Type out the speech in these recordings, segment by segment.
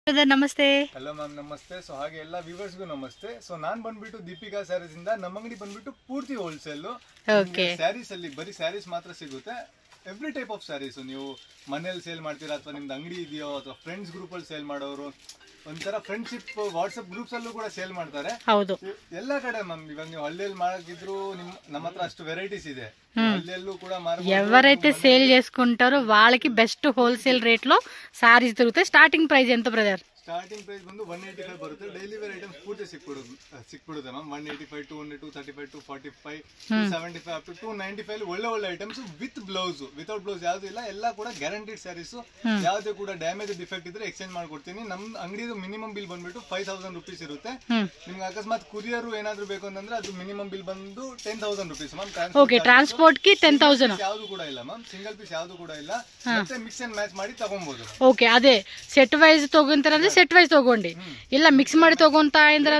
ನಮಸ್ತೆ. Hello ma'am, ನಮಸ್ತೆ. So ಹಾಗೆ ಎಲ್ಲ ವ್ಯೂವರ್ಸ್ಗೂ ನಮಸ್ತೆ. ಸೊ ನಾನ್ ಬಂದ್ಬಿಟ್ಟು ದೀಪಿಕಾ ಸ್ಯಾರೀಸ್ ಇಂದ. ನಮ್ಮ ಅಂಗಡಿ ಬಂದ್ಬಿಟ್ಟು ಪೂರ್ತಿ ಹೋಲ್ಸೇಲ್. ಸ್ಯಾರೀಸ್ ಅಲ್ಲಿ ಬರೀ ಸ್ಯಾರೀಸ್ ಮಾತ್ರ ಸಿಗುತ್ತೆ. Every type of sarees. ನೀವು ಮನೇಲಿ ಸೇಲ್ ಮಾಡ್ತೀರಾ ಅಥವಾ ನಿಮ್ದು ಅಂಗಡಿ ಇದೆಯೋ ಅಥವಾ ಫ್ರೆಂಡ್ಸ್ ಗ್ರೂಪ್ ಅಲ್ಲಿ ಸೇಲ್ ಮಾಡೋರು, ಒಂಥರ ಫ್ರೆಂಡ್ಶಿಪ್ ವಾಟ್ಸ್ಆಪ್ ಗ್ರೂಪ್ಸ್ ಅಲ್ಲೂ ಕೂಡ ಸೇಲ್ ಮಾಡ್ತಾರೆ. ಹೌದು, ಎಲ್ಲಾ ಕಡೆ ಮ್ಯಾಮ್. ಇವಾಗ ನೀವು ಹಳ್ಳಿಯಲ್ಲಿ ಮಾಡಕಿದ್ರು ನಮ್ಮ ಹತ್ರ ಅಷ್ಟು ವೆರೈಟೀಸ್ ಇದೆ. హల్లీల్లో కూడా ఎవరైతే సేల్ చేసుకుంటారో వాళ్ళకి బెస్ట్ హోల్సేల్ రేట్ లో సారీస్ దొరుకుతాయి. స్టార్టింగ్ ప్రైస్ ఎంత బ్రదర్? ಸ್ಟಾರ್ಟಿಂಗ್ ಪ್ರೈಸ್ ಬಂದು 185 ಬರುತ್ತೆ. ಡೈಲಿ ವೇರ್ ಐಟಮ್ಸ್ ಪೂರ್ತಿ ಸಿಕ್ಬಿಡುತ್ತೆ ಮ್ಯಾಮ್. 185, 200, 235, 245, 275 ಅಪ್ ಟು 295 ಒಳ್ಳೆ items with blouse. Without blouse ಯಾವ್ದು ಇಲ್ಲ. ಎಲ್ಲ ಕೂಡ ಗ್ಯಾರಂಟಿಡ್ ಸ್ಯಾರೀಸ್. ಯಾವ್ದೇ ಕೂಡ ಡ್ಯಾಮೇಜ್ ಡಿಫೆಕ್ಟ್ ಇದ್ರೆ ಎಕ್ಸ್ಚೇಂಜ್ ಮಾಡ್ಕೊಡ್ತೀನಿ. ನಮ್ ಅಂಗಡಿದು ಮಿನಿಮಮ್ ಬಿಲ್ ಬಂದ್ಬಿಟ್ಟು 5000 ರುಪೀಸ್ ಇರುತ್ತೆ. ನಿಮ್ಗೆ ಅಕಸ್ಮಾತ್ ಕುರಿಯರ್ ಏನಾದ್ರು ಬೇಕು ಅಂತಂದ್ರೆ ಅದು ಮಿನಿಮಮ್ ಬಿಲ್ ಬಂದು 10,000 ರುಪೀಸ್ ಮ್ಯಾಮ್. ಓಕೆ, ಟ್ರಾನ್ಸ್ಪೋರ್ಟ್ ಗೆ 10,000 ಯಾವ್ದು ಕೂಡ ಇಲ್ಲ ಮ್ಯಾಮ್. ಸಿಂಗಲ್ ಪೀಸ್ ಯಾವ್ದು ಕೂಡ ಇಲ್ಲ. ಮತ್ತೆ ಮಿಕ್ಸ್ ಅಂಡ್ ಮ್ಯಾಚ್ ಮಾಡಿ ತಗೊಬಹುದು. ಓಕೆ, ಅದೇ ಸೆಟ್ ವೈಸ್ ತಗೊಂತಾರಂದ್ರೆ ಸೆಟ್ ವೈಸ್ ತಗೊಂಡಿ, ಇಲ್ಲ ಮಿಕ್ಸ್ ಮಾಡಿ ತಗೊಂತ ಅಂದ್ರೆ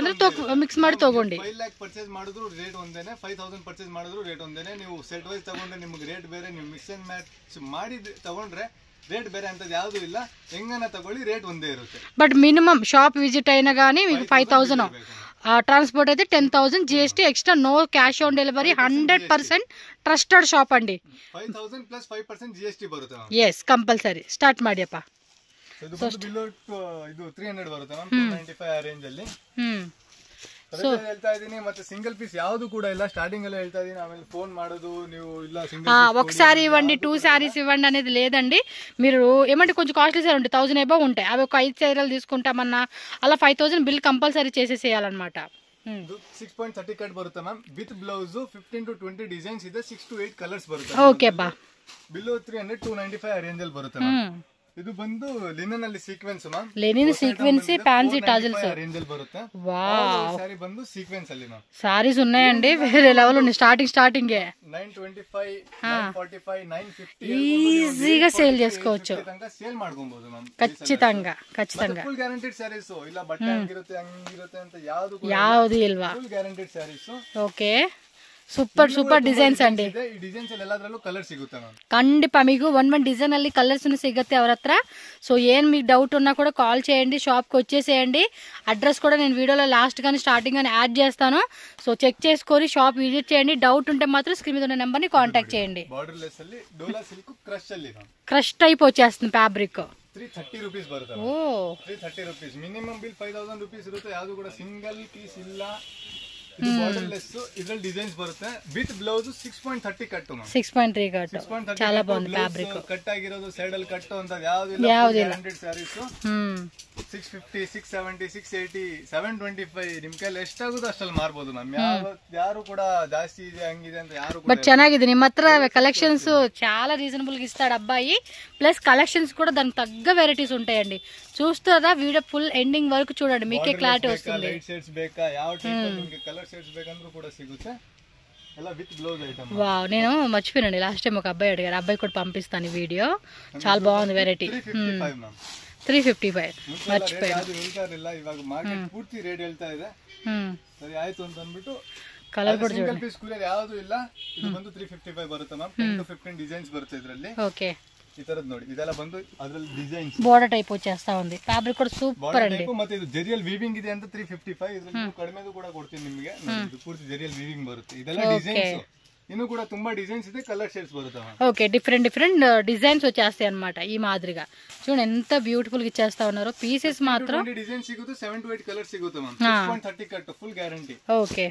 ಮಿಕ್ಸ್ ಮಾಡಿ ತಗೊಂಡಿ. 5 lakh ಪರ್ಚೇಸ್ ಮಾಡಿದ್ರು ರೇಟ್ ಒಂದೇನೆ, 5000 ಪರ್ಚೇಸ್ ಮಾಡಿದ್ರು ರೇಟ್ ಒಂದೇನೆ. ನೀವು ಸೆಟ್ ವೈಸ್ ತಗೊಂಡ್ರೆ ನಿಮ್ಗೆ ರೇಟ್ ಬೇರೆ, ನೀವು ಮಿಕ್ಸ್ ಅಂಡ್ ಮ್ಯಾಚ್ ಮಾಡಿ ತಗೊಂಡ್ರೆ ರೇಟ್ ಬೇರೆ ಅಂತ ಯಾವ್ದು ಇಲ್ಲ. ಹೆಂಗನ ತಗೊಳ್ಳಿ ರೇಟ್ ಒಂದೇ ಇರುತ್ತೆ. బట్ మినిమం షాప్ విజిట్ అయినా గానీ మీకు 5000, ట్రాన్స్పోర్ట్ అయితే 10,000, GST extra, no cash on delivery, 100% trusted shop అండి. 5000 ಪ್ಲಸ್ 5% ಜಿಎಸ್ಟಿ ಬರುತ್ತೆ ಮ್ಯಾಮ್. Yes, compulsory. ಸ್ಟಾರ್ಟ್ ಮಾಡಿಯಪ್ಪ. ಇದು ಬಂದು ಬಿಲ್ ಇದು 300 ಬರುತ್ತೆ ಮ್ಯಾಮ್. 295 ಆ ರೇಂಜ್ ಅಲ್ಲಿ ಹೇಳ್ತಾ ಇದೀನಿ. ಮತ್ತೆ ಸಿಂಗಲ್ ಪೀಸ್ ಯಾವ್ದು ಕೂಡ ಇಲ್ಲ. స్టార్టింగ్ ಅಲ್ಲೇ ಹೇಳ್ತಾ ಇದೀನಿ. ఆమె ఫోన్ ಮಾಡೋದು ನೀವು ಇಲ್ಲ ಸಿಂಗಲ್ ఒకసారి ఇవ్వండి, 2 సారీస్ ఇవ్వండి అనేది లేదండి. మీరు ఏమంటే కొంచెం కాస్ట్లీ సారీ ఉంటాయి, 1000 అబౌవ్ ఉంటాయి. అవి ఒక 5 చీరలు తీసుకుంటామన్నా అలా 5000 బిల్ కంపల్సరీ చేసేసేయాలన్నమాట. 6.30 ಕಟ್ ಬರುತ್ತೆ ma'am. With blouse 15 to 20 designs ಇದೆ. 6 to 8 ಕಲರ್ಸ್ ಬರುತ್ತೆ. ಓಕೆ ಬಾ. ಬಿಲ್ 300, 295 ಆ ರೇಂಜ್ ಅಲ್ಲಿ ಬರುತ್ತೆ ಮ್ಯಾಮ್. ಇದು ಬಂದು ಲಿನನ್ ಅಲ್ಲಿ sequence ma'am. Linen sequence, fancy tassels range ಅಲ್ಲಿ ಬರುತ್ತೆ. ವಾವ್, ಸಾರಿ ಬಂದು ಸೀಕ್ವೆನ್ಸ್ ಅಲ್ಲಿ ಮ್ಯಾಮ್. సారీస్ ఉన్నాయండి, వేరే లెవెల్ ఉంది. స్టార్టింగ్ 925, 945, 950 ఈజీగా సేల్ చేసుకోవచ్చు. సేల్ ಮಾಡ್ಕೊಬಹುದು మ్యామ్. ఖచ్చితంగా ಫುಲ್ ಗ್ಯಾರಂಟಿಡ್ ಸ್ಯಾರೀಸ್. ಇಲ್ಲ ಬಟ್ಟೆ ಹಂಗಿರುತ್ತೆ ಅಂತ ಯಾವುದು ಇಲ್ವಾ? Full guaranteed saris. Okay, super designs ಅಂడి. ಈ ಡಿಸೈನ್ಸ್ ಅಲ್ಲಿ ಎಲ್ಲದರಲ್ಲೂ ಕಲರ್ ಸಿಗುತ್ತೆ ಮ್ಯಾಮ್. ಖಂಡಿತ మీకు వన్ డిజైన్ ಅಲ್ಲಿ కలర్స్ సిಗುತ್ತೆ ಅವರ హత్ర. సో ఏం మీకు డౌట్ ఉన్నా కూడా కాల్ చేయండి, షాప్కి వచ్చేసేయండి. అడ్రస్ కూడా నేను వీడియోలో లాస్ట్ కానీ స్టార్టింగ్ కానీ యాడ్ చేస్తాను. సో చెక్ చేసుకొని షాప్ విజిట్ చేయండి. డౌట్ ఉంటే మాత్రం స్క్రీన్ మీద ఉన్న నెంబర్ని కాంటాక్ట్ చేయండి. బార్డర్ లెస్ ಅಲ್ಲಿ ಡೋಲಾ ಸಿಲ್ಕ್ ಕ್ರಶ್ ಅಲ್ಲಿ క్రష్ టైప్ వచ్చేస్తుంది ಫ್ಯಾಬ್ರಿಕ್. 330 ರೂಪೀಸ್ ಬರುತ್ತೆ. 330 ರೂಪೀಸ್. ಮಿನಿಮಮ್ ಬಿಲ್ 5000 ರೂಪೀಸ್ ಇರುತ್ತೆ. ಯಾವುದು ಕೂಡ ಸಿಂಗಲ್ ಪೀಸ್ ಇಲ್ಲ. ಇದು ಬಾರ್ಡರ್ ಲೆಸ್. ಇದರಲ್ಲಿ ಡಿಸೈನ್ಸ್ ಬರುತ್ತೆ. With blouse 6.30 cut ma'am. 6.3 cut. చాలా బాగుంది ಫ್ಯಾಬ್ರಿಕ್. ಕಟ್ ಆಗಿರೋದು ಸೈಡ್ ಅಲ್ಲಿ ಕಟ್ ಅಂತ ಯಾವುದು ಇಲ್ಲ. 100 ಸ್ಯಾರೀಸ್ 650, 670, 680, 725 ನಿಮ್ ಕೈಲಿ ಎಷ್ಟಾಗುತ್ತೋ ಅಷ್ಟಲ್ಲಿ ಮಾರ್ಬೋದು ಮ್ಯಾಮ್. ಯಾರು ಕೂಡ ಜಾಸ್ತಿ ಇದೆ ಹಂಗಿದೆ ಅಂತ ಯಾರು ಕೂಡ. ಬಟ್ ಚೆನ್ನಾಗಿದೆ ನಿಮ್ಮ ಹತ್ರ ಕಲೆಕ್ಷನ್ಸ್. చాలా రీజనబుల్ గా ఇస్తాడు అబ్బాయి. ప్లస్ కలెక్షన్స్ కూడా దానికి తగ్గ వెరైటీస్ ఉంటాయండి. చూస్తారా వీడియో ఫుల్ ఎండింగ్ వరకు చూడండి, మీకే క్లారిటీ వస్తుంది. లైట్ షేడ్స్ ಬೇಕಾ, ಯಾವ ಟೈಪ್ ನಿಮಗೆ ಕಲರ್ షేడ్స్ ಬೇಕಂದ್ರೂ ಕೂಡ ಸಿಗುತ್ತೆ. ಎಲ್ಲ ವಿತ್ ಬ್ಲೌಸ್ ಐಟಮ್. వావ్, నేను మర్చిపోయానండి. లాస్ట్ టైం ఒక అబ్బాయి అడిగారు, అబ్బాయి కూడా పంపిస్తాను ఈ వీడియో. చాలా బాగుంది వెరైటీ. 355 మ్యామ్. 355 మర్చిపోయాను. ಹೇಳ್ತಾರಿಲ್ಲ, ಇವಾಗ ಮಾರ್ಕೆಟ್ ಪೂರ್ತಿ ರೇಟ್ ಹೇಳ್ತಾ ಇದೆ. ಸರಿ ಆಯ್ತು ಅಂತ ಅಂದ್ಬಿಟ್ಟು ಕಲರ್ ಕೂಡ ಸಿಂಗಲ್ ಪೀಸ್ ಕೂಡ ಯಾವುದು ಇಲ್ಲ. ಇದು ಬಂದು 355 ಬರುತ್ತೆ ಮ್ಯಾಮ್. 10 to 15 ಡಿಸೈನ್ಸ್ ಬರುತ್ತೆ ಇದರಲ್ಲಿ. ఓకే, ಈ ತರದ್ ನೋಡಿ. ಇದೆಲ್ಲ ಬಂದು ಅದರಲ್ಲಿ ಡಿಸೈನ್ಸ್ బోర్డర్ టైప్ వచ్చేస్తా ఉంది. ఫ్యాబ్రిక్ కూడా సూపర్ అండి. ಮತ್ತೆ ಇದು ಜೆರಿಯಲ್ ವೀವಿಂಗ್ ಇದೆ ಅಂತ 355. ಇದರಲ್ಲಿ ಕಡಿಮೆದು ಕೂಡ ಕೊಡ್ತೀನಿ ನಿಮಗೆ. ಇದು ಪೂರ್ತಿ ಜೆರಿಯಲ್ ವೀವಿಂಗ್ ಬರುತ್ತೆ. ಇದೆಲ್ಲ ಡಿಸೈನ್ಸ್. ಇನ್ನು ಕೂಡ ತುಂಬಾ ಡಿಸೈನ್ಸ್ ಇದೆ. కలర్ షేడ్స్ బರುತ್ತೆ. ఓకే, డిఫరెంట్ డిజైన్స్ వచ్చేస్తాయి అన్నమాట. ఈ మాదిరిగా చూడండి ఎంత బ్యూటిఫుల్ గా ఇచ్చేస్తా ఉన్నారు. పీసెస్ మాత్రం డిజైన్ సిಗುತ್ತೆ. 7 to 8 కలర్ ಸಿಗುತ್ತೆ ma'am. 6.30 cut full guarantee. Okay,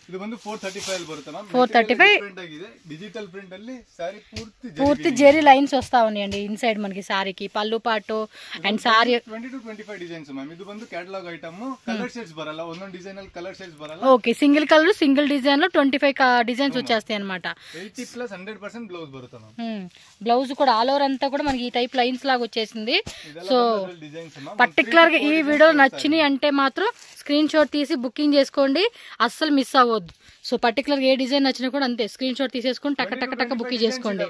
ಇದು ಬಂದು 435 ಅಲ್ಲಿ ಬರುತ್ತೆ ಮ್ಯಾಮ್. 435 ಪ್ರಿಂಟ್ ಆಗಿದೆ. ಡಿಜಿಟಲ್ ಪ್ರಿಂಟ್ ಅಲ್ಲಿ ಸಾರಿ పూర్తి జెరీ లైన్స్ వస్తా ఉన్నాయండి ఇన్సైడ్ మనకి. సారీకి పళ్ళు పాటు and sorry 20 to 25 designs ma'am. ಇದು ಬಂದು ಕ್ಯಾಟಲಾಗ್ ಐಟಮ್. ಕಲರ್ షేడ్స్ ಬರಲ್ಲ. ಒಂದೊಂದು ಡಿಸೈನ್ ಅಲ್ಲಿ ಕಲರ್ షేడ్స్ ಬರಲ್ಲ. Okay, single colour single design లో 25 డిజైన్స్ వచ్చేస్తాయి అన్నమాట. 80 ప్లస్ 100% బ్లౌజ్ బರುತ್ತೆ మ్యామ్. బ్లౌజ్ కూడా ఆల్ ఓవర్ అంతా కూడా మనకి ఈ టైప్ లైన్స్ లాగా వచ్చేసింది. సో పర్టికులర్ గా ఈ వీడియో నచ్చినాయి అంటే మాత్రం స్క్రీన్ షాట్ తీసి బుకింగ్ చేసుకోండి, అస్సలు మిస్ అవ్వద్దు. సో పర్టికులర్ ఏ డిజైన్ నచ్చినా కూడా అంతే స్క్రీన్ షాట్ తీసేసుకొని టక్క బుకింగ్ చేసుకోండి.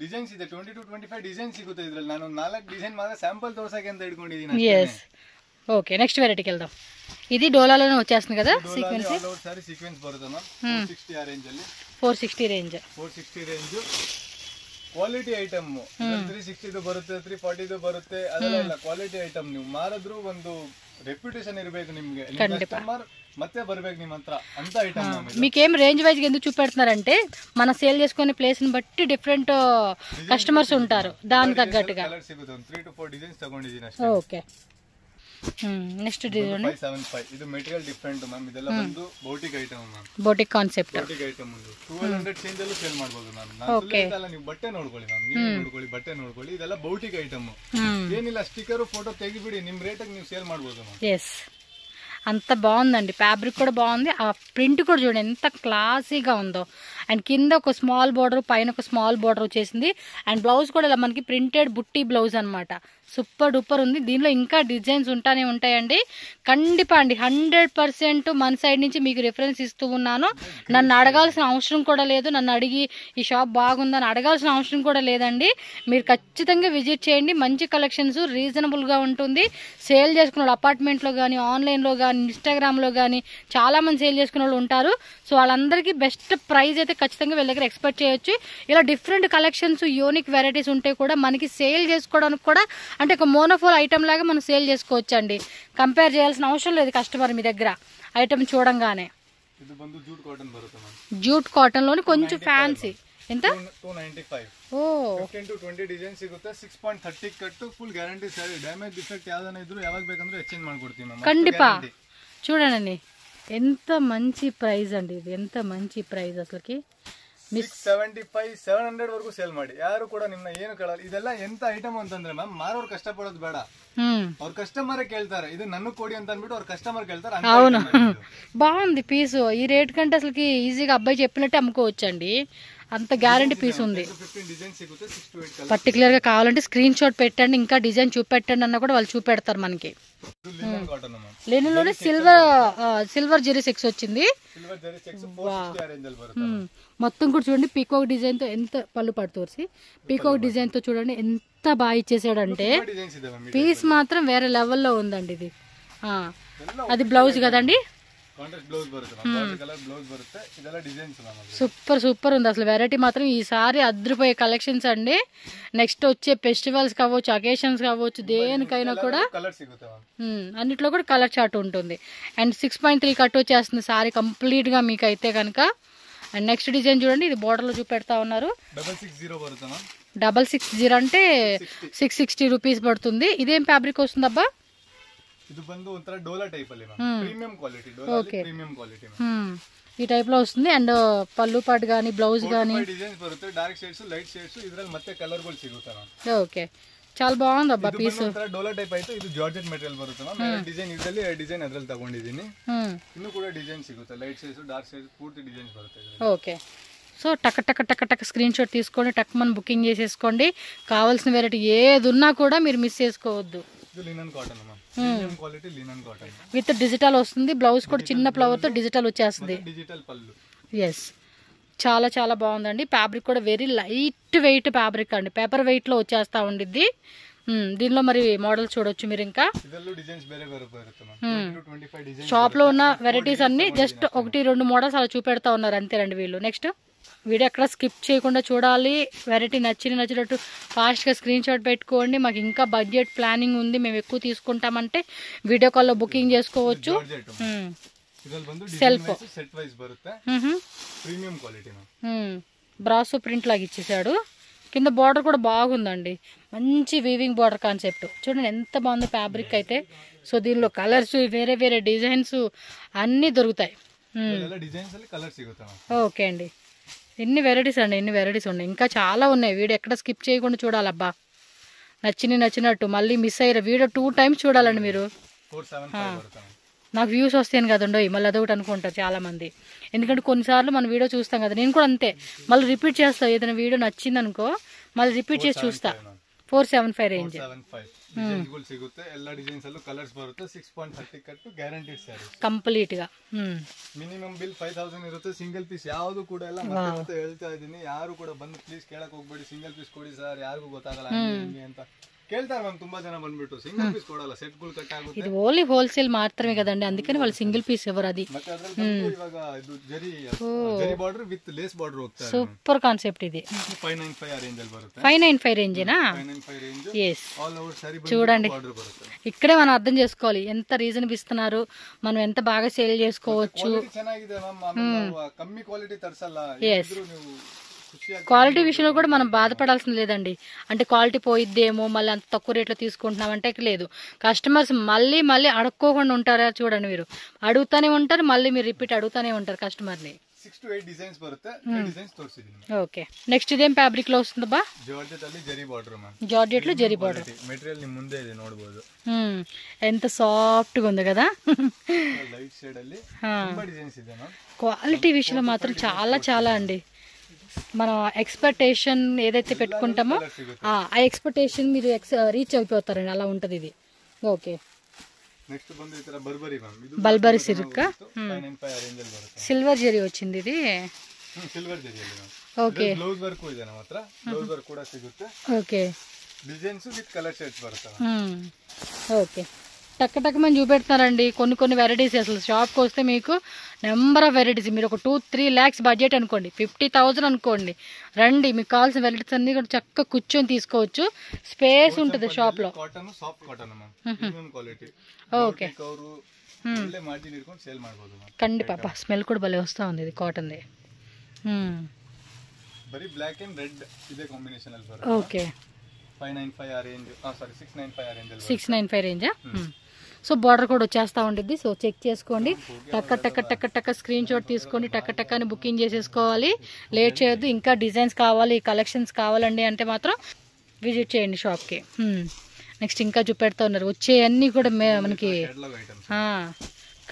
ಡಿಸೈನ್ಸ್ ಇದೆ. 20 to 25 ಡಿಸೈನ್ ಸಿಗುತ್ತೆ ಇದರಲ್ಲಿ. ನಾನು 4 ಡಿಸೈನ್ ಮಾತ್ರ ಸ್ಯಾಂಪಲ್ ತೋರ್ಸಕ್ಕೆ ಅಂತ ಇಟ್ಕೊಂಡಿದ್ದೀನಿ. ఎస్, ఓకే, నెక్స్ట్ వెరైటీకి వెళ్దాం. ఇది డోలాలోనే వచ్చేస్తుంది కదా సీక్వెన్స్. సారీ సీక్వెన్స్ బರುತ್ತೆ మ్యామ్. 460 ఆ రేంజ్ ಅಲ್ಲಿ. 460 రేంజ్. 460 ರೇಂಜ್. ಕ್ವಾಲಿಟಿ ಐಟಮ್ 360 ಬರುತ್ತೆ 340 ಬರುತ್ತೆ ಅದೆಲ್ಲ ಇಲ್ಲ ಕ್ವಾಲಿಟಿ ಐಟಮ್ ನೀವು ಮಾರಿದ್ರು ಒಂದು ರೆಪ್ಯುಟೇಷನ್ ಇರಬೇಕು ನಿಮ್ಗೆ ಕಸ್ಟಮರ್ ಮತ್ತೆ ಬರ್ಬೇಕು ನಿಮ್ಮ ಹತ್ರ ಅಂತ ಐಟಮ್ మీకేం రేంజ్ వైజ్ ఎందుకు చూపెడుతున్నారంటే మన సేల్ చేసుకునే ప్లేస్ ని బట్టి డిఫరెంట్ కస్టమర్స్ ఉంటారు దానికి తగ్గట్టుగా కలర్ సిಗುತ್ತೆ 3 to 4 డిజైన్స్ ತಗೊಂಡಿದ್ದೀನಿ ಅಷ್ಟೇ ఓకే నెక్స్ట్ డిజైన్ 575 ಇದು ಮೆಟೀರಿಯಲ್ ಡಿಫರೆಂಟ್ ಮ್ಯಾಮ್ ಇದೆಲ್ಲ ಬಂದು boutique item ma'am boutique concept boutique item ಒಂದು 1200 ಚೇಂಜ್ ಅಲ್ಲೂ ಸೇಲ್ ಮಾಡಬಹುದು ಮ್ಯಾಮ್ ನಾನು ಹೇಳ್ತಲ್ಲ ನೀವು ಬಟ್ಟೆ ನೋಡ್ಕೊಳ್ಳಿ ಮ್ಯಾಮ್ ನೀವು ನೋಡ್ಕೊಳ್ಳಿ ಬಟ್ಟೆ ನೋಡ್ಕೊಳ್ಳಿ ಇದೆಲ್ಲ ಬೌಟಿಕ್ ಐಟಮ್ ಏನಿಲ್ಲ ಸ್ಟಿಕ್ಕರ್ ಫೋಟೋ ತೆಗಿಬಿಡಿ ನಿಮ್ಮ ರೇಟಿಗೆ ನೀವು ಸೇಲ್ ಮಾಡಬಹುದು ಮ್ಯಾಮ್ ఎస్ అంత బాగుందండి ఫ్యాబ్రిక్ కూడా బాగుంది ఆ ప్రింట్ కూడా చూడండి ఎంత క్లాసీగా ఉందో అండ్ కింద ఒక స్మాల్ బార్డర్ పైన ఒక స్మాల్ బార్డర్ వచ్చేసింది అండ్ బ్లౌజ్ కూడా ఇలా మనకి ప్రింటెడ్ బుట్టి బ్లౌజ్ అనమాట సూపర్ డూపర్ ఉంది దీనిలో ఇంకా డిజైన్స్ ఉంటానే ఉంటాయండి కండిపా అండి 100% మన సైడ్ నుంచి మీకు రిఫరెన్స్ ఇస్తూ ఉన్నాను నన్ను అడగాల్సిన అవసరం కూడా లేదు నన్ను అడిగి ఈ షాప్ బాగుందని అడగాల్సిన అవసరం కూడా లేదండి మీరు ఖచ్చితంగా విజిట్ చేయండి మంచి కలెక్షన్స్ రీజనబుల్గా ఉంటుంది సేల్ చేసుకున్న వాళ్ళు అపార్ట్మెంట్లో కానీ ఆన్లైన్లో కానీ ఇన్స్టాగ్రామ్లో కానీ చాలామంది సేల్ చేసుకునే వాళ్ళు ఉంటారు సో వాళ్ళందరికీ బెస్ట్ ప్రైస్ అయితే ఖచ్చితంగా వీళ్ళ దగ్గర ఎక్స్పెక్ట్ చేయొచ్చు ఇలా డిఫరెంట్ కలెక్షన్స్ యూనిక్ వెరైటీస్ ఉంటే కూడా మనకి సేల్ చేసుకోవడానికి కూడా అంటే ఒక మోనోఫోల్ ఐటమ్ లాగా మనం సేల్ చేసుకోవచ్చు అండి కంపేర్ చేయాల్సిన అవసరం లేదు కస్టమర్ మీ దగ్గర ఐటమ్ చూడంగానే ಇದು ಬಂದು ಜೂಟ್ ಕಾಟನ್ ಬರುತ್ತೆ ಮ್ಯಾಮ್ జూట్ కాటన్ లోని కొంచెం ఫ్యాన్సీ ఎంత 295 ఓ 15 to 20 ಡಿಸೈನ್ ಸಿಗುತ್ತೆ 6.30 cut full guarantee sari damage defect ಯಾವ್ದಾನ ಇದ್ರು ಯಾವಾಗ ಬೇಕಂದ್ರೆ ಎಕ್ಸ್ಚೇಂಜ್ ಮಾಡ್ಕೊಡ್ತೀವಿ ಮ್ಯಾಮ್ కండిపా చూడండి ఎంత మంచి ప్రైస్ అండి ఇది ఎంత మంచి ప్రైస్ అసలుకి 675 700 ವರೆಗೂ ಸೇಲ್ ಮಾಡಿ ಯಾರು ಕೂಡ ನಿಮ್ಮನ್ನ ಏನು ಕೇಳಲ್ಲ ಇದೆಲ್ಲ ಎಂತ ಐಟಮ್ ಅಂತಂದ್ರೆ ಮ್ಯಾಮ್ ಮಾರೋರು ಕಷ್ಟಪಡೋದು ಬೇಡ ಅವ್ರ ಕಸ್ಟಮರ್ ಕೇಳ್ತಾರೆ ಇದು ನನಗೆ ಕೊಡಿ ಅಂತ ಅಂದ್ಬಿಟ್ಟು ಅವ್ರ ಕಸ್ಟಮರ್ ಕೇಳ್ತಾರೆ అవును బాగుంది పీసు ఈ రేట్ కంటే అసలుకి ఈజీగా అబ్బాయి చెప్పినట్టే అమ్ముకోవచ్చండి అంత గ్యారంటీ పీస్ ఉంది 15 డిజైన్ సిಗುತ್ತೆ 6 to 8 కలర్ పర్టికులర్ గా కావాలంటే స్క్రీన్ షాట్ పెట్టండి ఇంకా డిజైన్ చూపెట్టండి అన్న కూడా వాళ్ళు చూపెడతారు మనకి లినన్ కాటన్ మ్యామ్ లెనిన్లోనే సిల్వర్ జెరీ సెక్స్ వచ్చింది సిల్వర్ జరీ చెక్స్ 460 రేంజ్ లో బರುತ್ತೆ మొత్తం కూడా చూడండి పీకాక్ డిజైన్ తో ఎంత పళ్ళు పడుతోర్సి పీకాక్ డిజైన్ తో చూడండి ఎంత బాగా ఇచ్చేసాడంటే డిజైన్స్ ಇದೆ ಮ್ಯಾಮ್ పీస్ మాత్రం వేరే లెవెల్లో ఉందండి ఇది అది బ్లౌజ్ కదండి కాంట్రాస్ట్ బ్లౌజ్ బರುತ್ತೆ మ్యామ్ బాడీ కలర్ బ్లౌజ్ బರುತ್ತೆ ಇದೆಲ್ಲ డిజైన్స్ మ్యామ్ సూపర్ సూపర్ ఉంది అసలు వెరైటీ మాత్రం ఈసారి అద్రిపోయే కలెక్షన్స్ అండి నెక్స్ట్ వచ్చే ఫెస్టివల్స్ కావచ్చు అకేషన్స్ కావచ్చు దేనికైనా కూడా కలర్ సిಗುತ್ತೆ మ్యామ్ అన్నిట్లో కూడా కలర్ చార్ట్ ఉంటుంది అండ్ 6.3 కట్ వచ్చేస్తుంది సారీ కంప్లీట్ గా మీకు అయితే కనుక అండ్ నెక్స్ట్ డిజైన్ చూడండి ఇది బోర్డర్ లో చూపెడతా ఉన్నారు 660 బರುತ್ತೆ మ్యామ్ 660 అంటే 660 రూపీస్ పడుతుంది ఇదేం ఫ్యాబ్రిక్ వస్తుంది అబ్బా ಇದು ಬಂದು ಒಂತರ ಡೋಲಾ ಟೈಪ್ ಅಲ್ಲಿ ma'am premium quality Dhola premium quality ma'am ఈ టైప్ లో వస్తుంది అండ్ పళ్ళు పాట్ గానీ బ్లౌజ్ గానీ ಡಿಸೈನ್ಸ್ ಬರುತ್ತೆ ಡಾರ್ಕ್ ಶೇಡ್ಸ್ ಲೈಟ್ ಶೇಡ್ಸ್ ಇದರಲ್ಲಿ ಮತ್ತೆ ಕಲರ್ ಗಳು ಸಿಗುತ್ತೆ ಮ್ಯಾಮ್ ఓకే చాలా బాగుంది అబ్బా పీస్ ಒಂತರ ಡೋಲಾ ಟೈಪ್ ಆಯ್ತು ಇದು ಜಾರ್ಜೆಟ್ ಮೆಟೀರಿಯಲ್ ಬರುತ್ತೆ ಮ್ಯಾಮ್ ಡಿಸೈನ್ ಇದರಲ್ಲಿ ಡಿಸೈನ್ ಅದರಲ್ಲಿ ತಗೊಂಡಿದ್ದೀನಿ ಇನ್ನು ಕೂಡ ಡಿಸೈನ್ ಸಿಗುತ್ತೆ ಲೈಟ್ ಶೇಡ್ಸ್ ಡಾರ್ಕ್ ಶೇಡ್ಸ್ ಪೂರ್ತಿ ಡಿಸೈನ್ಸ್ ಬರುತ್ತೆ ఓకే సో టక్ టక్ టక్ టక్ స్క్రీన్ షాట్ తీసుకోండి టక్ మనం బుకింగ్ చేసేసుకోండి కావాల్సిన వెరైటీ ఏది ఉన్నా కూడా మీరు మిస్ చేసుకోవద్దు ಇದು linen cotton ma'am premium quality linen cotton with digital వస్తుంది బ్లౌజ్ కూడా చిన్న ఫ్లవర్ తో డిజిటల్ వచ్చేస్తుంది డిజిటల్ పల్లు ఎస్ చాలా చాలా బాగుందండి ఫ్యాబ్రిక్ కూడా వెరీ లైట్ వెయిట్ ఫ్యాబ్రిక్ అండి పేపర్ వెయిట్ లో వచ్చేస్తా ఉండిద్ది దీనిలో మరి మోడల్స్ చూడొచ్చు మీరు ఇంకా ಇದರಲ್ಲೂ ಡಿಸೈನ್ಸ್ ಬೇರೆ ಬೇರೆ ಬರುತ್ತೆ ಮ್ಯಾಮ್ 20 to 25 ಡಿಸೈನ್ಸ್ షాప్ లో ఉన్న వెరైటీస్ అన్ని జస్ట్ 1-2 మోడల్స్ అలా చూపెడతా ఉన్నారు అంతేనండి వీళ్ళు నెక్స్ట్ వీడియో ఎక్కడ స్కిప్ చేయకుండా చూడాలి వెరైటీ నచ్చినట్టు ఫాస్ట్గా స్క్రీన్ షాట్ పెట్టుకోండి మాకు ఇంకా బడ్జెట్ ప్లానింగ్ ఉంది మేము ఎక్కువ తీసుకుంటామంటే వీడియో కాల్లో బుకింగ్ చేసుకోవచ్చు సెల్ఫ్ ಸೆಟ್ ವೈಸ್ ಬರುತ್ತೆ ಪ್ರೀಮಿಯಂ ಕ್ವಾಲಿಟಿ బ్రాసో ప్రింట్ లాగా ఇచ్చేసాడు కింద బార్డర్ కూడా బాగుందండి మంచి వీవింగ్ బార్డర్ కాన్సెప్ట్ చూడండి ఎంత బాగుందో ఫ్యాబ్రిక్ అయితే సో దీనిలో కలర్స్ వేరే వేరే డిజైన్స్ అన్నీ దొరుకుతాయి ఓకే అండి ఎన్ని వెరైటీస్ అండి ఎన్ని వెరైటీస్ ఉన్నాయి ఇంకా చాలా ఉన్నాయి వీడియో ఎక్కడ స్కిప్ చేయకుండా చూడాలబ్బా నచ్చినట్టు మళ్ళీ మిస్ అయ్యారు వీడియో 2 times చూడాలండి మీరు నాకు వ్యూస్ వస్తాయని కదండో మళ్ళీ అదొకటి అనుకుంటారు చాలా మంది ఎందుకంటే కొన్నిసార్లు మన వీడియో చూస్తాం కదా నేను కూడా అంతే మళ్ళీ రిపీట్ చేస్తా ఏదైనా వీడియో నచ్చింది అనుకో మళ్ళీ రిపీట్ చేసి చూస్తా 475 రేంజ్ ಸಿಗುತ್ತೆ ಎಲ್ಲ ಡಿಸೈನ್ಸ್ ಅಲ್ಲೂ ಕಲರ್ಸ್ ಬರುತ್ತೆ 6.30 ಕಟ್ ಗ್ಯಾರಂಟಿಡ್ ಸ್ಯಾರೀಸ್ ಕಂಪ್ಲೀಟ್ గా ಮಿನಿಮಮ್ ಬಿಲ್ 5000 ಇರುತ್ತೆ ಸಿಂಗಲ್ ಪೀಸ್ ಯಾವುದು ಕೂಡ ಎಲ್ಲ ಮತ್ತೆ ಹೇಳ್ತಾ ಇದೀನಿ ಯಾರು ಕೂಡ ಬಂದು ಪ್ಲೀಸ್ ಕೇಳಕ್ ಹೋಗ್ಬೇಡಿ ಸಿಂಗಲ್ ಪೀಸ್ ಕೊಡಿ ಸರ್ ಯಾರಿಗೂ ಗೊತ್ತಾಗಲ್ಲ ಅಂತ ಕೇಳ್ತಾರೆ ಮ್ಯಾಮ್ ತುಂಬಾ ಜನ ಬಂದ್ಬಿಟ್ಟು ಸಿಂಗಲ್ ಪೀಸ್ ಕೊಡಲ್ಲ, ಸೆಟ್ಗಳು ಕಟ್ ಆಗುತ್ತೆ. ಇದು ಓನ್ಲಿ ಹೋಲ್ಸೇಲ್ ಮಾತ್ರమే ಕదండి, అందుకని వాళ్ళు సింగిల్ పీస్ ఎవరు అది. ಮತ್ತೆ ಅದ್ರಲ್ಲಿ ಇವಾಗ ಇದು ಜರಿ ಬಾರ್ಡರ್ ವಿತ್ ಲೇಸ್ ಬಾರ್ಡರ್ ಹೋಗ್ತಾ ಇದೆ. సూపర్ కాన్సెప్ట్ ఇది. 595 ఆ రేంజ్ ಅಲ್ಲಿ ಬರುತ್ತೆ. 595 రేంజేనా? 595 range. yes all over sorry చూడండి, బార్డర్ బರುತ್ತೆ. ఇక్కడే మనం అర్థం చేసుకోవాలి ఎంత రీజన్ ఇస్తున్నారు, మనం ఎంత బాగా సేల్ చేసుకోవచ్చు. ಕ್ವಾಲಿಟಿ ಚೆನ್ನಾಗಿದೆ ಮ್ಯಾಮ್, ಆಮೇಲೆ ಕಮ್ಮಿ ಕ್ವಾಲಿಟಿ ತರ್ಸಲ್ಲ. ಇದ್ರು ನೀವು క్వాలిటీ విషయంలో కూడా మనం బాధపడాల్సింది లేదండి. అంటే క్వాలిటీ పోయిద్దేమో మళ్ళీ అంత తక్కువ రేట్లో తీసుకుంటున్నాం అంటే లేదు. కస్టమర్స్ మళ్ళీ మళ్ళీ అడుక్కోకుండా ఉంటారా చూడండి, మీరు అడుగుతానే ఉంటారు, మళ్ళీ మీరు రిపీట్ అడుగుతానే ఉంటారు కస్టమర్ని. 6 to 8 డిజైన్స్ బರುತ್ತೆ. డిజైన్స్ తోರಿಸಿದ್ದೀನಿ. ఓకే, నెక్స్ట్ ఇదేం ఫ్యాబ్రిక్ లో వస్తుంది బా? జార్జెట్ ಅಲ್ಲಿ ಜರಿ ಬಾರ್ಡರ್ ಮ್ಯಾಮ್. జార్జెట్ లో జరీ బార్డర్. మెటీరియల్ ನಿಮ್ಮ ಮುಂದೆ ಇದೆ ನೋಡಬಹುದು. ఎంత సాఫ్ట్ గా ఉంది కదా. లైట్ షేడ్ ಅಲ್ಲಿ ತುಂಬಾ డిజైన్స్ ಇದೆ ಮ್ಯಾಮ್. క్వాలిటీ విషయంలో మాత్రం చాలా చాలా అండి. మనం ఎక్స్పెక్టేషన్ ఏదైతే పెట్టుకుంటామో ఆ ఎక్స్పెక్టేషన్ మీరు రీచ్ అయిపోతారండి, అలా ఉంటుంది ఇది. ఓకే, నెక్స్ట్ ಬಂದು ಈ ತರ ಬರ್ಬರಿ ಮ್ಯಾಮ್. ಇದು బల్బరీ సిల్క్ 595 ఆ ರೇಂಜ್ ಅಲ್ಲಿ ಬರುತ್ತೆ. సిల్వర్ జరీ వచ్చింది ఇది. సిల్వర్ జరీ ಅಲ್ಲಿ ಮ್ಯಾಮ್. ఓకే, ಬ್ಲೌಸ್ ವರ್ಕ್ ಇದೆ ನಮ್ಮ ಹತ್ರ. ಬ್ಲೌಸ್ ವರ್ಕ್ ಕೂಡ ಸಿಗುತ್ತೆ. Okay, designs with colour shades బರುತ್ತೆ. ఓకే, టక్ టక్ మనం చూపెడుతున్నారండి కొన్ని కొన్ని వెరైటీస్. అసలు షాప్కి వస్తే మీకు నెంబర్ ఆఫ్ వెరైటీస్. మీరు ఒక 2-3 lakhs బడ్జెట్ అనుకోండి, 50,000 అనుకోండి, రండి. మీకు కావాల్సిన వెరైటీస్ అన్ని కూడా చక్కగా కూర్చొని తీసుకోవచ్చు. స్పేస్ ఉంటుంది షాప్ లో. Cotton soft cotton ma'am, premium quality. Okay, ಅವರು ಒಳ್ಳೆ ಮಾರ್ಜಿನ್ ಇಟ್ಕೊಂಡು ಸೇಲ್ ಮಾಡಬಹುದು ಮ್ಯಾಮ್. కండిపాప స్మెల్ కూడా భలే వస్తూ ఉంది ఇది కాటన్ది. ಬರೀ ಬ್ಲಾಕ್ ಅಂಡ್ ರೆಡ್ ಇದೇ ಕಾಂಬಿನೇಷನ್ ಅಲ್ಲಿ ಬರುತ್ತೆ. ఓకే, 595 ఆ రేంజ్, సారీ 695 ఆ రేంజ్ ಅಲ್ಲಿ 695 రేంజా? సో బార్డర్ కూడా వచ్చేస్తూ ఉంటుంది. సో చెక్ చేసుకోండి, టక్క టక్క టక్క టక్క స్క్రీన్ షాట్ తీసుకోండి, టక్క టక్కని బుకింగ్ చేసేసుకోవాలి. లేట్ చేయొద్దు. ఇంకా డిజైన్స్ కావాలి, కలెక్షన్స్ కావాలండి అంటే మాత్రం విజిట్ చేయండి షాప్కి. నెక్స్ట్ ఇంకా చూపెడతా ఉన్నారు వచ్చేవన్నీ కూడా మనకి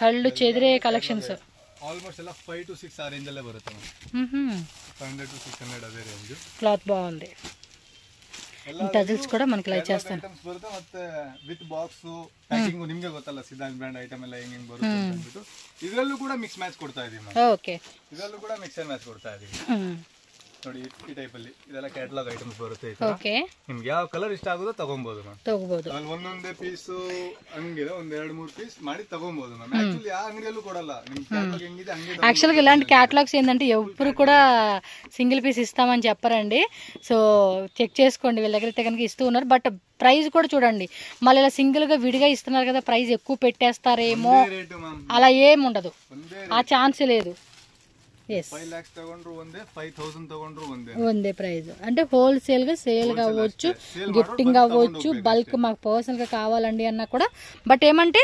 కళ్ళు చెదిరే కలెక్షన్స్. ఆల్మోస్ట్ ಎಲ್ಲ 5 to 6 ఆ రేంజ్ అಲ್ಲೇ ಬರುತ್ತೆ ಮ್ಯಾಮ್. 500 to 600 అదే రేంజ్. క్లాత్ బాగుంది. ಟಜಲ್ಸ್ ಕೂಡ మనకి ಲೈಕ್ చేస్తాను. ಐಟಮ್ಸ್ ಬರುತ್ತೆ ಮತ್ತೆ ವಿತ್ ಬಾಕ್ಸ್ ಪ್ಯಾಕಿಂಗ್ ನಿಮಗೆ ಗೊತ್ತಲ್ಲ ಸಿದ್ಧಾಂತ್ ಬ್ರ್ಯಾಂಡ್ ಐಟಮ್ ಎಲ್ಲ ಹೆಂಗೆ ಬರುತ್ತೆ ಅಂತ ಅಂದ್ಬಿಟ್ಟು ಇದರಲ್ಲೂ ಕೂಡ ಮಿಕ್ಸ್ ಮ್ಯಾಚ್ ಕೊಡ್ತಾ ಇದೀವಿ ಮ್ಯಾಮ್. ಓಕೆ, ಇದರಲ್ಲೂ ಕೂಡ ಮಿಕ್ಸ್ ಅಂಡ್ ಮ್ಯಾಚ್ ಕೊಡ್ತಾ ಇದೀವಿ ನೋಡಿ. ಈ ಟೈಪ್ ಅಲ್ಲಿ ಇದೆಲ್ಲ ಕ್ಯಾಟಲಾಗ್ ಐಟಮ್ಸ್ ಬರುತ್ತೆ. ಓಕೆ, ನಿಮ್ಗೆ ಯಾವ ಕಲರ್ ಇಷ್ಟ ಆಗುತ್ತೋ ತಗೊಬಹುದು ಮ್ಯಾಮ್. ತಗೋಬಹುದು. ಅಲ್ಲಿ ಒಂದೊಂದೇ ಪೀಸ್ ಹಂಗಿದೆ, ಒಂದ್ 2-3 ಪೀಸ್ ಮಾಡಿ ತಗೊಬಹುದು ಮ್ಯಾಮ್. ಆಕ್ಚುಲಿ ಆ ಅಂಗಡಿಯಲ್ಲೂ ಕೊಡಲ್ಲ. ನಿಮ್ ಕ್ಯಾಟಲಾಗ್ ಹೆಂಗಿದೆ ಹಂಗೆ. యాక్చువల్గా ఇలాంటి క్యాటలాగ్స్ ఏంటంటే ఎప్పుడు కూడా సింగిల్ పీస్ ఇస్తామని చెప్పరండి. సో చెక్ చేసుకోండి, వీళ్ళ దగ్గర అయితే కనుక ఇస్తూ ఉన్నారు. బట్ ప్రైస్ కూడా చూడండి, మళ్ళీ ఇలా సింగిల్గా విడిగా ఇస్తున్నారు కదా, ప్రైస్ ఎక్కువ పెట్టేస్తారేమో, అలా ఏముండదు, ఆ ఛాన్సే లేదు. 5 lakhs తಗೊಂಡ್ರು ಒಂದೇ, 5,000 తಗೊಂಡ್ರು ಒಂದೇ. ಒಂದೇ ప్రైస్. అంటే హోల్సేల్గా సేల్ కావచ్చు, గిఫ్టింగ్ అవ్వచ్చు, బల్క్ మాకు పర్సనల్గా కావాలండి అన్నా కూడా. బట్ ఏమంటే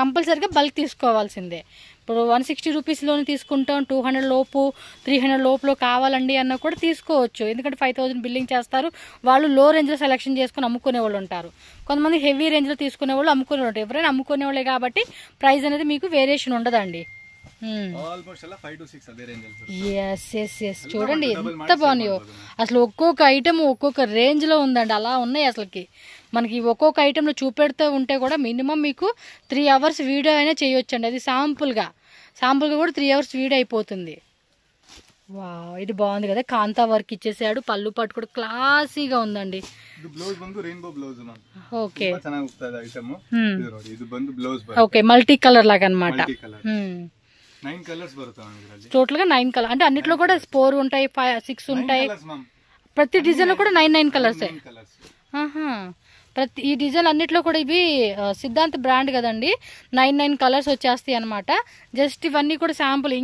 కంపల్సరీగా బల్క్ తీసుకోవాల్సిందే. ఇప్పుడు 160 రూపీస్లోనే తీసుకుంటాం, 200 లోపు 300 లోపులో కావాలండి అన్నా కూడా తీసుకోవచ్చు. ఎందుకంటే 5,000 బిల్లింగ్ చేస్తారు వాళ్ళు. లో రేంజ్లో సెలెక్షన్ చేసుకుని అమ్ముకునే వాళ్ళు ఉంటారు, కొంతమంది హెవీ రేంజ్లో తీసుకునే వాళ్ళు అమ్ముకునే ఉంటారు. ఎవరైనా అమ్ముకునే వాళ్ళే కాబట్టి ప్రైస్ అనేది మీకు వేరియేషన్ ఉండదండి. చూడండి ఎంత బాగున్నాయో అసలు. ఒక్కొక్క ఐటమ్ ఒక్కొక్క రేంజ్ లో ఉందండి, అలా ఉన్నాయి అసలుకి. మనకి ఒక్కొక్క ఐటెంలో చూపెడుతూ ఉంటే కూడా మినిమం మీకు 3 hours వీడియో అయినా చేయొచ్చండి. అది శాంపుల్గా కూడా 3 hours వీడియో అయిపోతుంది. వా, ఇది బాగుంది కదా, కాంతా వర్క్ ఇచ్చేసాడు. పళ్ళు పట్టు కూడా క్లాసీగా ఉందండి. ఓకే, ఓకే, మల్టీ కలర్ లాగా అనమాట. 9 కలర్స్ బರುತ್ತೆ టోటల్ గా. 9 కలర్ అంటే అన్నిట్లో కూడా 4 ఉంటాయి, 6 ఉంటాయి. ప్రతి డిజైన్ లో కూడా 9 కలర్స్. ప్రతి ఈ డిజైన్ అన్నిట్లో కూడా ఇవి సిద్ధాంత్ బ్రాండ్ కదండి. 9 కలర్స్ వచ్చేస్తాయి అనమాట. జస్ట్ ఇవన్నీ కూడా శాంపుల్,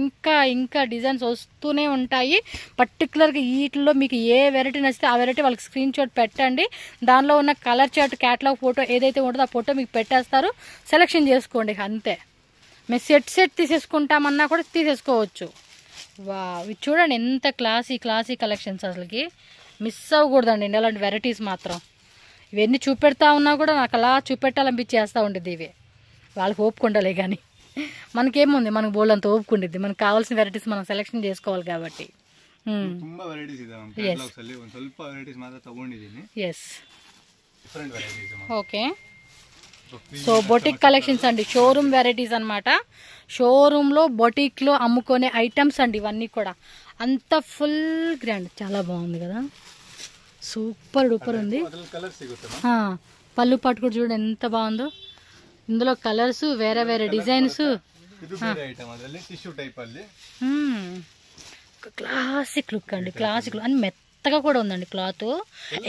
ఇంకా డిజైన్స్ వస్తూనే ఉంటాయి. పర్టికులర్గా వీటిలో మీకు ఏ వెరైటీ నచ్చితే ఆ వెరైటీ వాళ్ళకి స్క్రీన్ షాట్ పెట్టండి. దానిలో ఉన్న కలర్ చార్ట్, క్యాటలాగ్ ఫోటో ఏదైతే ఉంటుందో ఆ ఫోటో మీకు పెట్టేస్తారు, సెలెక్షన్ చేసుకోండి అంతే. మేము సెట్ తీసేసుకుంటామన్నా కూడా తీసేసుకోవచ్చు. వా, ఇది చూడండి ఎంత క్లాసీ కలెక్షన్స్. అసలుకి మిస్ అవ్వకూడదండి ఇలాంటి వెరైటీస్ మాత్రం. ఇవన్నీ చూపెడతా ఉన్నా కూడా నాకు అలా చూపెట్టాలనిపించేస్తూ ఉంటుంది. ఇవి వాళ్ళకి ఓపుకుండాలే కానీ మనకేముంది, మనకు బోల్డంత ఓపుకుంటుంది. మనకు కావాల్సిన వెరైటీస్ మనం సెలెక్షన్ చేసుకోవాలి కాబట్టి. ತುಂಬಾ ವೆರೈಟೀಸ್ ಇದೆ ಮ್ಯಾಮ್. ಕ್ಯಾಟಲಾಗ್ಸ್ ಅಲ್ಲಿ ಒಂದು ಸ್ವಲ್ಪ ವೆರೈಟೀಸ್ ಮಾತ್ರ ತಗೊಂಡಿದ್ದೀನಿ. Yes, different varieties ma'am. Okay, so boutique collections అండి, షోరూమ్ వెరైటీస్ అనమాట. షోరూంలో బొటిక్లో అమ్ముకునే ఐటమ్స్ అండి ఇవన్నీ కూడా. అంత ఫుల్ గ్రాండ్, చాలా బాగుంది కదా. సూపర్ డూపర్ ఉంది. ಕಲರ್ ಸಿಗುತ್ತೆ పళ్ళు పాటు కూడా చూడండి ఎంత బాగుందో. ఇందులో కలర్స్ వేరే వేరే డిజైన్స్. ಇದು ಬೇರೆ ಐಟಮ್ ಅದರಲ್ಲಿ ಟಿಶ್ಯೂ ಟೈಪ್ ಅಲ್ಲಿ క్లాసిక్ లుక్ అండి. క్లాసిక్ లుక్ అని మెత్తగా కూడా ఉందండి క్లాత్.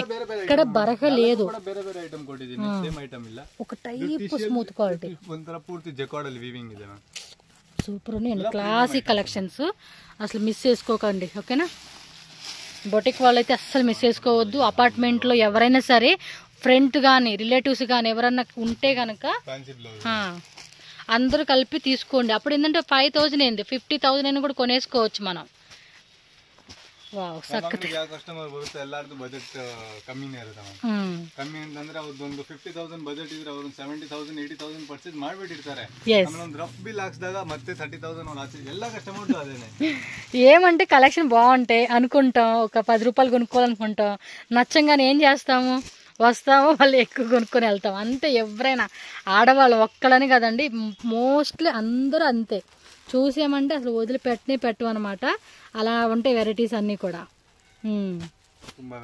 ఎక్కడ బరక లేదు. ಬೇರೆ ಬೇರೆ ಐಟಮ್ ಕೊಟ್ಟಿದ್ದೀನಿ, ಸೇಮ್ ಐಟಮ್ ಇಲ್ಲ. ఒక టైప్ స్మూత్ క్వాలిటీ. ಒಂತರ ಪೂರ್ತಿ ಜಕಾರ್ಡ್ ಅಲ್ಲಿ ವೀವಿಂಗ್ ಇದೆ ಮ್ಯಾಮ್. సూపర్ ఉన్నాయండి క్లాసిక్ కలెక్షన్స్. అసలు మిస్ చేసుకోకండి, ఓకేనా. బొటిక్ వాళ్ళైతే అస్సలు మిస్ చేసుకోవద్దు. అపార్ట్మెంట్లో ఎవరైనా సరే ఫ్రెండ్ కానీ రిలేటివ్స్ కానీ ఎవరన్నా ఉంటే కనుక అందరూ కలిపి తీసుకోండి. అప్పుడు ఏంటంటే 5,000 ఏంది 50,000 అయినా కూడా కొనేసుకోవచ్చు మనం. ವಾವ್ ಸಕ್ಕತ್ ಕಸ್ಟಮರ್ ಬರುತ್ತೆ ಎಲ್ಲಾರ್ದು ಬಜೆಟ್ ಕಮ್ಮಿನೇ ಇರುತ್ತೆ ಕಮ್ಮಿ ಅಂತಂದ್ರೆ ಅವ್ರದ್ದೊಂದು 50,000 ಬಜೆಟ್ ಇದ್ರೆ ಅವ್ರು 70,000 80,000 ಪರ್ಚೇಸ್ ಮಾಡ್ಬಿಟ್ಟಿರ್ತಾರೆ. ಒಂದು ರಫ್ ಬಿಲ್ ಹಾಕ್ಸಿದಾಗ ಮತ್ತೆ 30,000 ಅವ್ರು ಹಾಕಿ ಎಲ್ಲ ಕಸ್ಟಮರ್ಸ್ అదేనే. ఏమంటే కలెక్షన్ బాగుంటాయి అనుకుంటాం, ఒక 10 రూపాయలు కొనుక్కోవాలనుకుంటాం, నచ్చంగానే ఏం చేస్తాము, వస్తాము వాళ్ళు ఎక్కువ కొనుక్కొని వెళ్తాం అంతే. ఎవరైనా ఆడవాళ్ళు ఒక్కడని కదండి, మోస్ట్లీ అందరూ అంతే. చూసామంటే అసలు పెట్టు అనమాట. అలా ఉంటాయి వెరైటీస్ అన్నీ కూడా.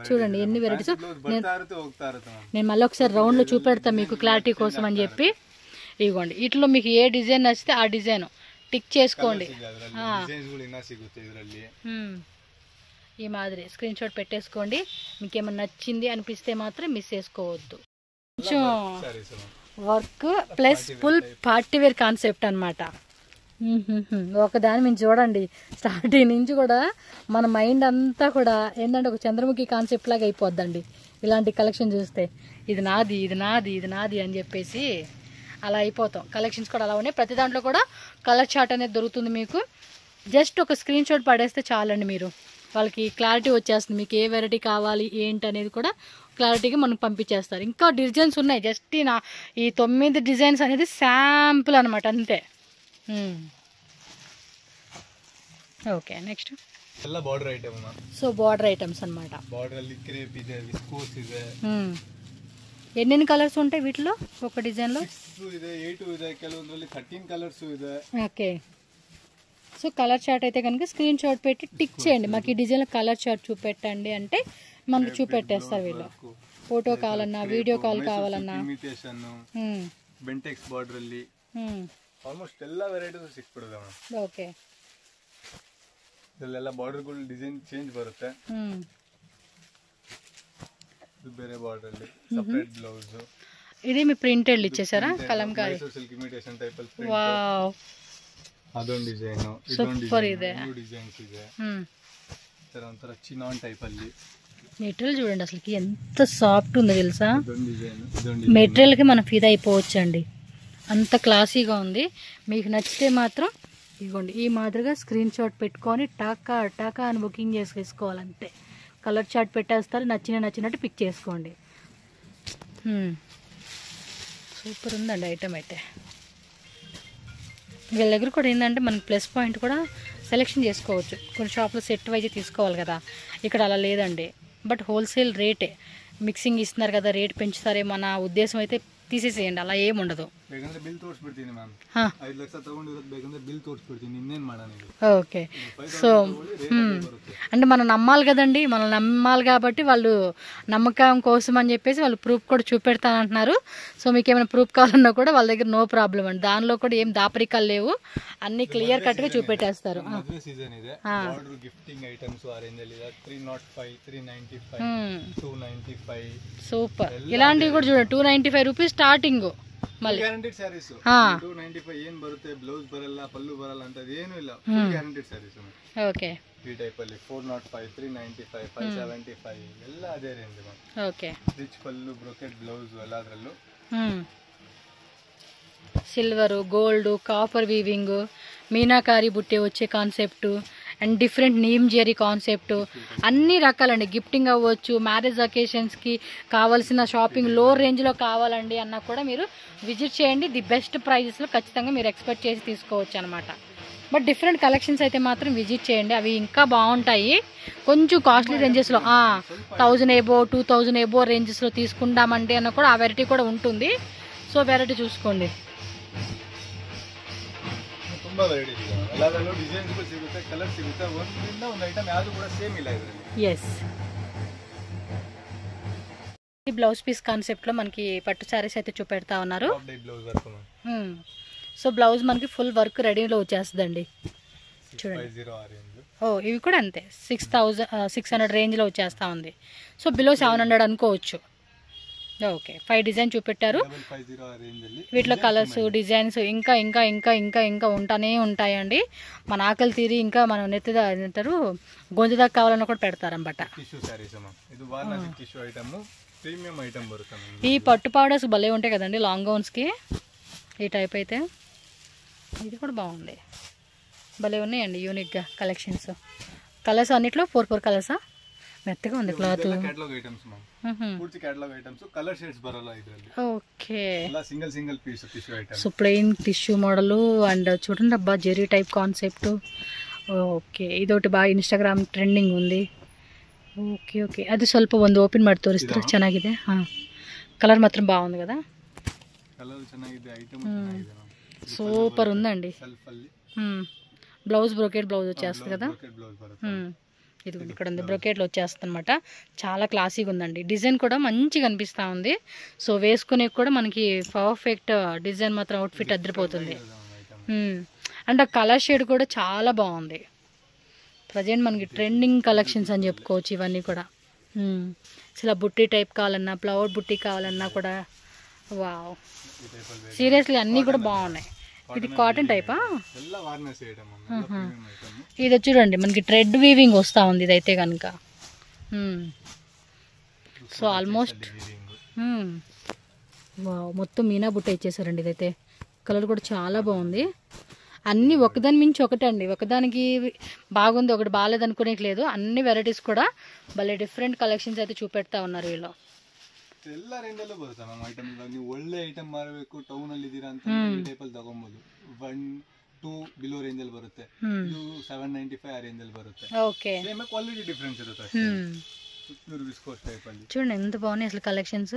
చూడండి ఎన్ని వెరైటీస్. నేను మళ్ళీ ఒకసారి రౌండ్లో చూపెడతాను మీకు క్లారిటీ కోసం అని చెప్పి. ఇదిగోండి వీటిలో మీకు ఏ డిజైన్ నచ్చితే ఆ డిజైన్ టిక్ చేసుకోండి. ఈ మాదిరి స్క్రీన్ షాట్ పెట్టేసుకోండి. మీకు ఏమైనా నచ్చింది అనిపిస్తే మాత్రం మిస్ చేసుకోవద్దు. కొంచెం work plus full party wear concept అనమాట. ఒకదాని నుంచి చూడండి స్టార్టింగ్ నుంచి కూడా మన మైండ్ అంతా కూడా ఏంటంటే ఒక చంద్రముఖి కాన్సెప్ట్ లాగా అయిపోద్దండి ఇలాంటి కలెక్షన్ చూస్తే. ఇది నాది ఇది నాది ఇది నాది అని చెప్పేసి అలా అయిపోతాం. కలెక్షన్స్ కూడా అలా ఉన్నాయి. ప్రతి దాంట్లో కూడా కలర్ చార్ట్ అనేది దొరుకుతుంది మీకు. జస్ట్ ఒక స్క్రీన్ షాట్ పడేస్తే చాలండి, మీరు వాళ్ళకి క్లారిటీ వచ్చేస్తుంది. మీకు ఏ వెరైటీ కావాలి ఏంటి అనేది కూడా క్లారిటీగా మనకు పంపించేస్తారు. ఇంకా డిజైన్స్ ఉన్నాయి. జస్ట్ ఈ 9 డిజైన్స్ అనేది శాంపుల్ అనమాట అంతే. ఓకే నెక్స్ట్ ಎಲ್ಲ border item. So border items అన్నమాట. బార్డర్ ಅಲ್ಲಿ క్రేప్ ಇದೆ, విస్కోస్ ಇದೆ. ఎన్ని కలర్స్ ఉంటాయి వీటిలో ఒక డిజైన్ లో? 6 ಇದೆ, 8 ಇದೆ, ಕೆಲವೊಂದರಲ್ಲಿ 13 కలర్స్ ಇದೆ. ఓకే. సో కలర్ చార్ట్ అయితే కనుక స్క్రీన్ షాట్ పెట్టి టిక్ చేయండి. మాకు ఈ డిజైన్ కలర్ చార్ట్ చూపెట్టండి అంటే మనకు చూపెట్టేస్తారు వీళ్ళు. ఫోటో కావాలన్నా వీడియో కాల్ కావాలన్నా బెంటెక్స్ బార్డర్ ಅಲ್ಲಿ ಆಲ್ಮೋಸ್ಟ್ ಎಲ್ಲ ವೆರೈಟೀಸ್ ಸಿಕ್ಬಿಡುತ್ತೆ ಮೇಡಮ್. ಓಕೆ. ಇದೆಲ್ಲ ಬಾರ್ಡರ್ಗಳು ಡಿಸೈನ್ ಚೇಂಜ್ ಬರುತ್ತೆ. ಇದು ಬೇರೆ ಬಾರ್ಡರ್ ಅಲ್ಲಿ ಸಪರೇಟ್ ಬ್ಲೌಸ್. ఇది మీ ప్రింటెడ్ ఇచ్చేసారా కలంకారీ సిల్క్ ఇమిటేషన్ టైప్ ಅಲ್ಲಿ ಪ್ರಿಂಟ್. ವಾವ್ ಅದೊಂದು ಡಿಸೈನ್, ಇದೊಂದು ಡಿಸೈನ್, ನ್ಯೂ ಡಿಸೈನ್ಸ್ ಇದೆ. ತರ ಒಂತರ ಚಿನಾನ್ ಟೈಪ್ ಅಲ್ಲಿ మెటీరియల్ చూడండి అసలు ఎంత సాఫ్ట్ ఉందో తెలుసా. మెటీరియల్ కి మనం ఫిదా అయిపోవచ్చు అండి, అంత క్లాసీగా ఉంది. మీకు నచ్చితే మాత్రం ఇదిగోండి ఈ మాదిరిగా స్క్రీన్ షాట్ పెట్టుకొని టాకా టాకా అని బుకింగ్ చేసుకోవాలంటే కలర్ చార్ట్ పెట్టేస్తారు. నచ్చినట్టు పిక్ చేసుకోండి. సూపర్ ఉందండి ఐటమ్ అయితే. వీళ్ళ దగ్గర కూడా ఏంటంటే మనకి ప్లస్ పాయింట్ కూడా సెలెక్షన్ చేసుకోవచ్చు. కొన్ని షాప్లో సెట్ వైజ్ తీసుకోవాలి కదా, ఇక్కడ అలా లేదండి. బట్ హోల్సేల్ రేటే, మిక్సింగ్ ఇస్తున్నారు కదా రేట్ పెంచుతారేమో అన్న ఉద్దేశం అయితే తీసేసేయండి, అలా ఏముండదు. ఓకే. సో అంటే మనం నమ్మాలి కదండి, మనం నమ్మాలి కాబట్టి వాళ్ళు నమ్మకం కోసం అని చెప్పేసి వాళ్ళు ప్రూఫ్ కూడా చూపెడతానంటున్నారు. సో మీకు ఏమైనా ప్రూఫ్ కావాలన్నా కూడా వాళ్ళ దగ్గర నో ప్రాబ్లం అండి. దానిలో కూడా ఏం దాపరికాలు లేవు, అన్ని క్లియర్ కట్ గా చూపెట్టేస్తారు. సూపర్. ఇలాంటివి కూడా చూడండి 295 రూపీస్ స్టార్టింగ్. మళ్ళీ గ్యారంటీడ్ సారీస్ 295 ఏం బರುತ್ತೆ, బ్లౌజ్ బరಲ್ಲ, పల్లు బరಲ್ಲ ಅಂತ ಏನು ಇಲ್ಲ, ಫುಲ್ ಗ್ಯಾರಂಟಿಡ್ ಸಾರೀಸ್. ಓಕೆ. ಈ ಟೈಪ್ ಅಲ್ಲಿ 405, 395, 575 ಎಲ್ಲ ಅದೇ range. Okay. Rich pallu, brocade blouse ಎಲ್ಲದರಲ್ಲೂ. Silver, gold, copper weaving, Meenakari బుట్టే వచ్చే కాన్సెప్ట్ అండ్ డిఫరెంట్ నీమ్ జెరీ కాన్సెప్ట్, అన్ని రకాలండి. గిఫ్టింగ్ అవ్వచ్చు, మ్యారేజ్ అకేషన్స్కి కావాల్సిన షాపింగ్ లో రేంజ్లో కావాలండి అన్నా కూడా మీరు విజిట్ చేయండి. ది బెస్ట్ ప్రైజెస్లో ఖచ్చితంగా మీరు ఎక్స్పెక్ట్ చేసి తీసుకోవచ్చు అనమాట. బట్ డిఫరెంట్ కలెక్షన్స్ అయితే మాత్రం విజిట్ చేయండి, అవి ఇంకా బాగుంటాయి. కొంచెం కాస్ట్లీ రేంజెస్లో 1000 ఎబో 2000 ఎబో రేంజెస్లో తీసుకుంటామంటే అన్న కూడా ఆ వెరైటీ కూడా ఉంటుంది. సో వెరైటీ చూసుకోండి. ತುಂಬಾ ವೆರೈಟಿ ಇದೆ, ಎಲ್ಲದರಲ್ಲೂ ಡಿಸೈನ್ಸ್ ಸಿಗುತ್ತೆ, ಕಲರ್ ಸಿಗುತ್ತೆ, ಒಂದರಿಂದ ಒಂದು ಐಟಮ್ ಯಾವುದು ಕೂಡ ಸೇಮ್ ಇಲ್ಲ ಇದರಲ್ಲಿ. ಎಸ್. ఈ బ్లౌజ్ పీస్ కాన్సెప్ట్ లో మనకి పట్టు శారీస్ అయితే చూపెడతా ఉన్నారు. సో బ్లౌజ్ మనకి ఫుల్ వర్క్ రెడీలో వచ్చేస్తుందండి చూడండి. ఇవి కూడా అంతే 6,600 రేంజ్లో వచ్చేస్తా ఉంది. సో బిలో 700 అనుకోవచ్చు. ఓకే 5 డిజైన్ చూపెట్టారు. వీటిలో కలర్స్ డిజైన్స్ ఇంకా ఇంకా ఇంకా ఇంకా ఇంకా ఉంటానే ఉంటాయండి. మన ఆకలి తీరి ఇంకా మనం నెత్తిదా అంటారు గొంతు దాకా కావాలన్నా కూడా పెడతారన్నమాట. ఈ పట్టు పౌడర్స్ భలే ఉంటాయి కదండి లాంగ్ గౌన్స్కి. ఈ టైప్ అయితే ఇది కూడా బాగుంది, భలే ఉన్నాయండి యూనిక్గా కలెక్షన్స్. కలర్స్ అన్నిట్లో 4 కలర్సా? మెత్తగా ఉంది cloth. Okay so plain tissue model and చూడండి అబ్బా జెరీ టైప్ కాన్సెప్ట్. ఓకే ಇದೊಟ್ಟು ಬಾಯಿ ಇನ್ಸ್ಟಾಗ್ರಾಮ್ ಟ್ರೆಂಡಿಂಗ್ ఉంది. ಓಕೆ ಓಕೆ ಅದು ಸ್ವಲ್ಪ ಒಂದು ಓಪನ್ ಮಾಡಿ ತೋರಿಸ್ತಾರೆ. ಚೆನ್ನಾಗಿದೆ. కలర్ మాత్రం బాగుంది కదా, సూపర్ ఉందండి. బ్లౌజ్ బ్రోకెట్ బ్లౌజ్ వచ్చేస్తుంది కదా. ఇది ఇక్కడ ఉంది బ్రోకెట్లో వచ్చేస్తుంది అనమాట. చాలా క్లాసీగా ఉందండి. డిజైన్ కూడా మంచిగా అనిపిస్తూ ఉంది. సో వేసుకునే కూడా మనకి పర్ఫెక్ట్ డిజైన్ మాత్రం అవుట్ఫిట్ అదిరిపోతుంది. అండ్ ఆ కలర్ షేడ్ కూడా చాలా బాగుంది. ప్రజెంట్ మనకి ట్రెండింగ్ కలెక్షన్స్ అని చెప్పుకోవచ్చు ఇవన్నీ కూడా. ఇలా బుట్టి టైప్ కావాలన్నా ఫ్లవర్ బుట్టి కావాలన్నా కూడా వావ్ సీరియస్లీ అన్నీ కూడా బాగున్నాయి. ఇది కాటన్ టైపా? ఇది చూడండి మనకి థ్రెడ్ వీవింగ్ వస్తూ ఉంది ఇదైతే కనుక. సో ఆల్మోస్ట్ వావ్ మొత్తం మీనా బుట్ట ఇచ్చేసారండి ఇదైతే. కలర్ కూడా చాలా బాగుంది. అన్నీ ఒకదాని మించి ఒకటి అండి. ఒకదానికి బాగుంది ఒకటి బాగాలేదు అనుకునేట్లేదు. అన్ని వెరైటీస్ కూడా భలే డిఫరెంట్ కలెక్షన్స్ అయితే చూపెడతా ఉన్నారు వీళ్ళు. ಎಲ್ಲ ರೇಂಜಲ್ಲೂ ಬರುತ್ತೆ ಮ್ಯಾಮ್ ಐಟಮ್. ಇವಾಗ ನೀವು ಒಳ್ಳೆ ಐಟಮ್ ಮಾರಬೇಕು ಟೌನ್ ಅಲ್ಲಿ ಇದ್ದೀರಾ ಅಂತ ಈ ಟೈಪ್ ಅಲ್ಲಿ ತಗೊಬಹುದು. 1-2 ಬಿಲೋ ರೇಂಜ್ ಅಲ್ಲಿ ಬರುತ್ತೆ. ಇದು 795 ಆ ರೇಂಜ್ ಅಲ್ಲಿ ಬರುತ್ತೆ. ఓకే సేమ్ క్వాలిటీ డిఫరెన్స్ ఇರುತ್ತೆ అಷ್ಟೇ. ప్యూర్ విస్కోస్ టైప్ ಅಲ್ಲಿ చూడండి ఎంత బాగున్నాయి అసలు కలెక్షన్స్.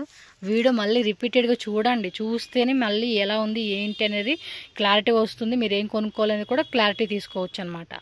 వీడియో మళ్ళీ రిపీటెడ్గా చూడండి, చూస్తేనే మళ్ళీ ఎలా ఉంది ఏంటి అనేది క్లారిటీ వస్తుంది. మీరు ఏం కొనుక్కోవాలనేది కూడా క్లారిటీ తీసుకోవచ్చు అనమాట.